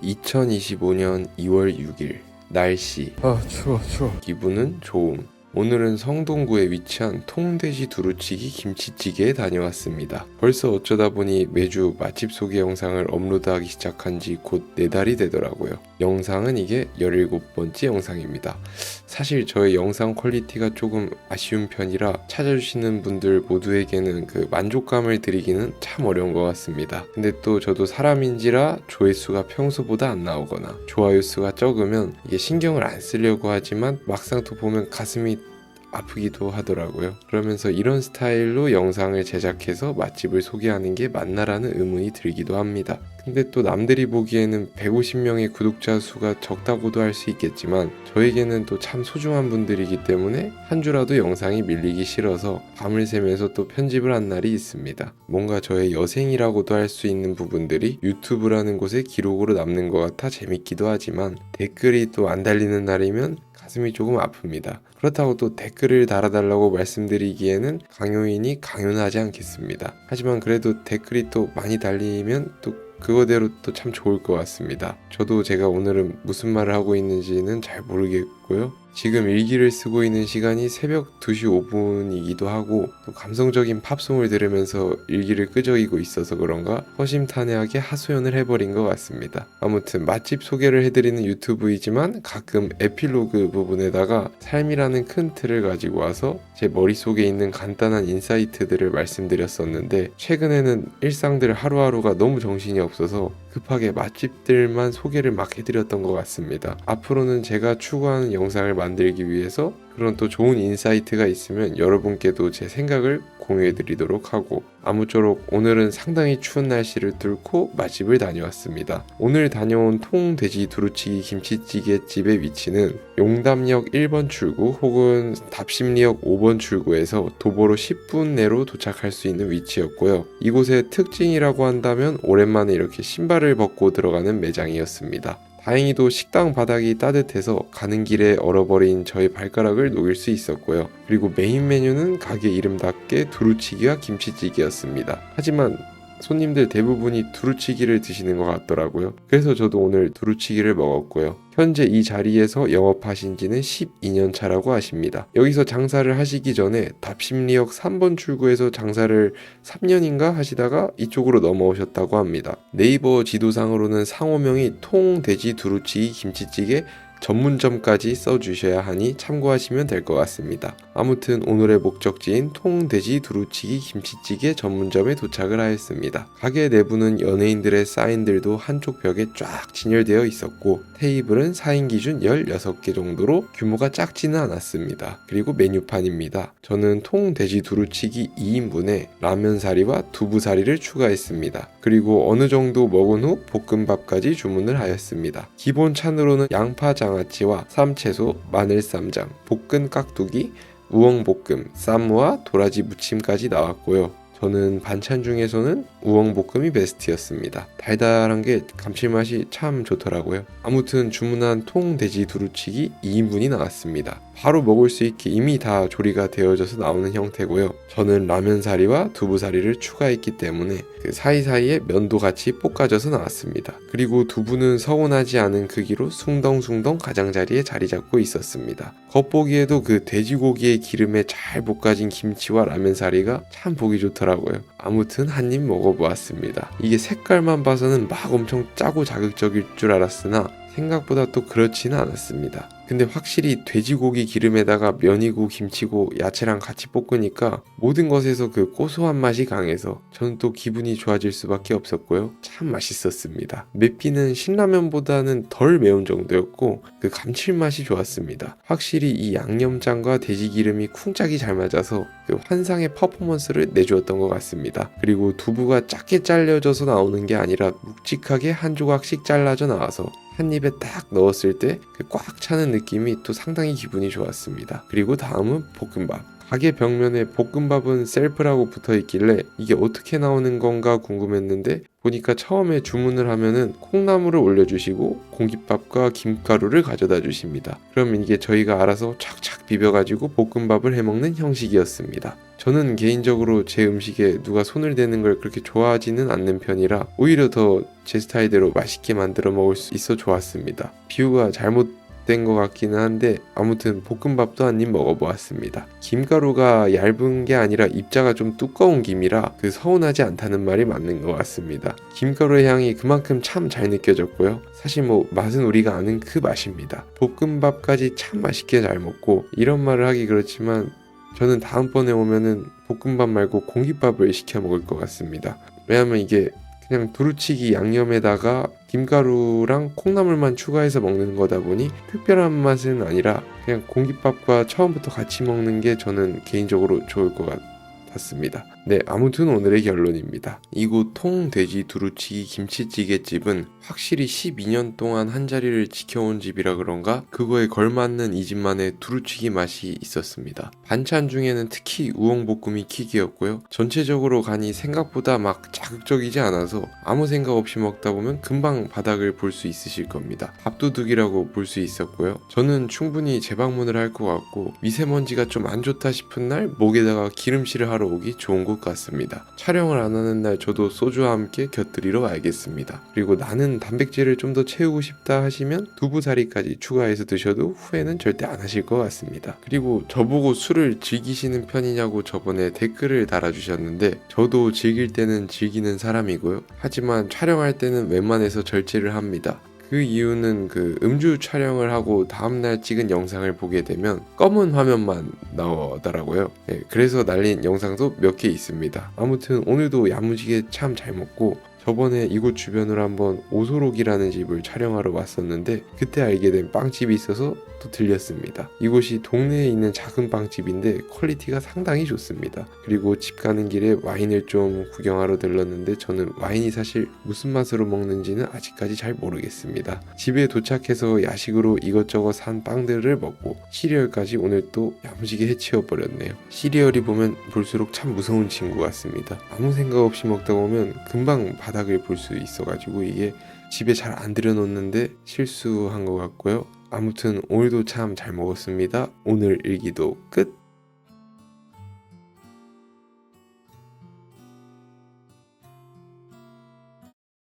2025년 2월 6일 날씨 추워 기분은 좋음. 오늘은 성동구에 위치한 통돼지 두루치기 김치찌개에 다녀왔습니다. 벌써 어쩌다 보니 매주 맛집 소개 영상을 업로드하기 시작한 지 곧 4달이 되더라고요. 영상은 이게 17번째 영상입니다. 사실 저의 영상 퀄리티가 조금 아쉬운 편이라 찾아주시는 분들 모두에게는 그 만족감을 드리기는 참 어려운 것 같습니다. 근데 또 저도 사람인지라 조회수가 평소보다 안 나오거나 좋아요 수가 적으면 이게 신경을 안 쓰려고 하지만 막상 또 보면 가슴이 아프기도 하더라고요. 그러면서 이런 스타일로 영상을 제작해서 맛집을 소개하는 게 맞나라는 의문이 들기도 합니다. 근데 또 남들이 보기에는 150명의 구독자 수가 적다고도 할 수 있겠지만 저에게는 또 참 소중한 분들이기 때문에 한 주라도 영상이 밀리기 싫어서 밤을 새면서 또 편집을 한 날이 있습니다. 뭔가 저의 여생이라고도 할 수 있는 부분들이 유튜브라는 곳에 기록으로 남는 것 같아 재밌기도 하지만 댓글이 또 안 달리는 날이면 가슴이 조금 아픕니다. 그렇다고 또 댓글을 달아달라고 말씀드리기에는 강요인이 강요하지 않겠습니다. 하지만 그래도 댓글이 또 많이 달리면 또 그거대로 또 참 좋을 것 같습니다. 저도 제가 오늘은 무슨 말을 하고 있는지는 잘 모르겠고요. 지금 일기를 쓰고 있는 시간이 새벽 2시 5분이기도 하고 또 감성적인 팝송을 들으면서 일기를 끄적이고 있어서 그런가 허심탄회하게 하소연을 해버린 것 같습니다. 아무튼 맛집 소개를 해드리는 유튜브이지만 가끔 에필로그 부분에다가 삶이라는 큰 틀을 가지고 와서 제 머릿속에 있는 간단한 인사이트들을 말씀드렸었는데 최근에는 일상들 하루하루가 너무 정신이 없어서 급하게 맛집들만 소개를 막 해드렸던 것 같습니다. 앞으로는 제가 추구하는 영상을 만들기 위해서 그런 또 좋은 인사이트가 있으면 여러분께도 제 생각을 공유해드리도록 하고 아무쪼록 오늘은 상당히 추운 날씨를 뚫고 맛집을 다녀왔습니다. 오늘 다녀온 통돼지 두루치기 김치찌개 집의 위치는 용담역 1번 출구 혹은 답심리역 5번 출구에서 도보로 10분 내로 도착할 수 있는 위치였고요. 이곳의 특징이라고 한다면 오랜만에 이렇게 신발을 벗고 들어가는 매장이었습니다. 다행히도 식당 바닥이 따뜻해서 가는 길에 얼어버린 저의 발가락을 녹일 수 있었고요. 그리고 메인 메뉴는 가게 이름답게 두루치기와 김치찌개였습니다. 하지만 손님들 대부분이 두루치기를 드시는 것 같더라고요. 그래서 저도 오늘 두루치기를 먹었고요. 현재 이 자리에서 영업하신 지는 12년 차라고 하십니다. 여기서 장사를 하시기 전에 답심리역 3번 출구에서 장사를 3년인가 하시다가 이쪽으로 넘어오셨다고 합니다. 네이버 지도상으로는 상호명이 통돼지 두루치기 김치찌개 전문점까지 써주셔야 하니 참고하시면 될 것 같습니다. 아무튼 오늘의 목적지인 통돼지 두루치기 김치찌개 전문점에 도착을 하였습니다. 가게 내부는 연예인들의 사인들도 한쪽 벽에 쫙 진열되어 있었고 테이블은 4인 기준 16개 정도로 규모가 작지는 않았습니다. 그리고 메뉴판입니다. 저는 통돼지 두루치기 2인분에 라면사리와 두부사리를 추가했습니다. 그리고 어느 정도 먹은 후 볶음밥까지 주문을 하였습니다. 기본 찬으로는 양파 장아찌와 삼채소, 마늘쌈장, 볶은 깍두기, 우엉볶음, 쌈무와 도라지 무침까지 나왔고요. 저는 반찬 중에서는 우엉볶음이 베스트였습니다. 달달한 게 감칠맛이 참 좋더라고요. 아무튼 주문한 통돼지 두루치기 2인분이 나왔습니다. 바로 먹을 수 있게 이미 다 조리가 되어져서 나오는 형태고요. 저는 라면사리와 두부사리를 추가했기 때문에 그 사이사이에 면도 같이 볶아져서 나왔습니다. 그리고 두부는 서운하지 않은 크기로 숭덩숭덩 가장자리에 자리 잡고 있었습니다. 겉보기에도 그 돼지고기의 기름에 잘 볶아진 김치와 라면사리가 참 보기 좋더라고요. 아무튼 한 입 먹어보았습니다. 이게 색깔만 봐서는 막 엄청 짜고 자극적일 줄 알았으나 생각보다 또 그렇지는 않았습니다. 근데 확실히 돼지고기 기름에다가 면이고 김치고 야채랑 같이 볶으니까 모든 것에서 그 고소한 맛이 강해서 저는 또 기분이 좋아질 수밖에 없었고요. 참 맛있었습니다. 맵기는 신라면보다는 덜 매운 정도였고 그 감칠맛이 좋았습니다. 확실히 이 양념장과 돼지 기름이 쿵짝이 잘 맞아서 그 환상의 퍼포먼스를 내주었던 것 같습니다. 그리고 두부가 작게 잘려져서 나오는 게 아니라 묵직하게 한 조각씩 잘라져 나와서 한 입에 딱 넣었을 때 그 꽉 차는 느낌이 또 상당히 기분이 좋았습니다. 그리고 다음은 볶음밥. 가게 벽면에 볶음밥은 셀프라고 붙어 있길래 이게 어떻게 나오는 건가 궁금했는데 보니까 처음에 주문을 하면은 콩나물을 올려주시고 공깃밥과 김가루를 가져다 주십니다. 그럼 이게 저희가 알아서 착착 비벼가지고 볶음밥을 해먹는 형식이었습니다. 저는 개인적으로 제 음식에 누가 손을 대는 걸 그렇게 좋아하지는 않는 편이라 오히려 더 제 스타일대로 맛있게 만들어 먹을 수 있어 좋았습니다. 비유가 잘못된 것 같기는 한데 아무튼 볶음밥도 한 입 먹어보았습니다. 김가루가 얇은 게 아니라 입자가 좀 두꺼운 김이라 그 서운하지 않다는 말이 맞는 것 같습니다. 김가루의 향이 그만큼 참 잘 느껴졌고요. 사실 맛은 우리가 아는 그 맛입니다. 볶음밥까지 참 맛있게 잘 먹고 이런 말을 하기 그렇지만 저는 다음번에 오면은 볶음밥 말고 공깃밥을 시켜 먹을 것 같습니다. 왜냐면 이게 그냥 두루치기 양념에다가 김가루랑 콩나물만 추가해서 먹는 거다 보니 특별한 맛은 아니라 그냥 공깃밥과 처음부터 같이 먹는 게 저는 개인적으로 좋을 것 같습니다. 네, 아무튼 오늘의 결론입니다. 이곳 통돼지 두루치기 김치찌개 집은 확실히 12년 동안 한 자리를 지켜온 집이라 그런가 그거에 걸맞는 이 집만의 두루치기 맛이 있었습니다. 반찬 중에는 특히 우엉볶음이 킥이었고요. 전체적으로 간이 생각보다 막 자극적이지 않아서 아무 생각 없이 먹다 보면 금방 바닥을 볼 수 있으실 겁니다. 밥도둑이라고 볼 수 있었고요. 저는 충분히 재방문을 할 것 같고 미세먼지가 좀 안 좋다 싶은 날 목에다가 기름칠을 하러 오기 좋은 것 같습니다. 촬영을 안 하는 날 저도 소주와 함께 곁들이러 와야겠습니다. 그리고 나는 단백질을 좀 더 채우고 싶다 하시면 두부사리까지 추가해서 드셔도 후회는 절대 안 하실 것 같습니다. 그리고 저보고 술을 즐기시는 편이냐고 저번에 댓글을 달아주셨는데 저도 즐길 때는 즐기는 사람이고요. 하지만 촬영할 때는 웬만해서 절제를 합니다. 그 이유는 그 음주 촬영을 하고 다음날 찍은 영상을 보게 되면 검은 화면만 나오더라고요. 네, 그래서 날린 영상도 몇 개 있습니다. 아무튼 오늘도 야무지게 참 잘 먹고 저번에 이곳 주변으로 한번 오소록이라는 집을 촬영하러 왔었는데 그때 알게 된 빵집이 있어서 또 들렸습니다. 이곳이 동네에 있는 작은 빵집인데 퀄리티가 상당히 좋습니다. 그리고 집 가는 길에 와인을 좀 구경하러 들렀는데 저는 와인이 사실 무슨 맛으로 먹는지는 아직까지 잘 모르겠습니다. 집에 도착해서 야식으로 이것저것 산 빵들을 먹고 시리얼까지 오늘 또 야무지게 해치워 버렸네요. 시리얼이 보면 볼수록 참 무서운 친구 같습니다. 아무 생각 없이 먹다 보면 금방 바닥을 볼 수 있어가지고 이게 집에 잘 안 들여놓는데 실수한 것 같고요. 아무튼 오늘도 참 잘 먹었습니다. 오늘 일기도 끝.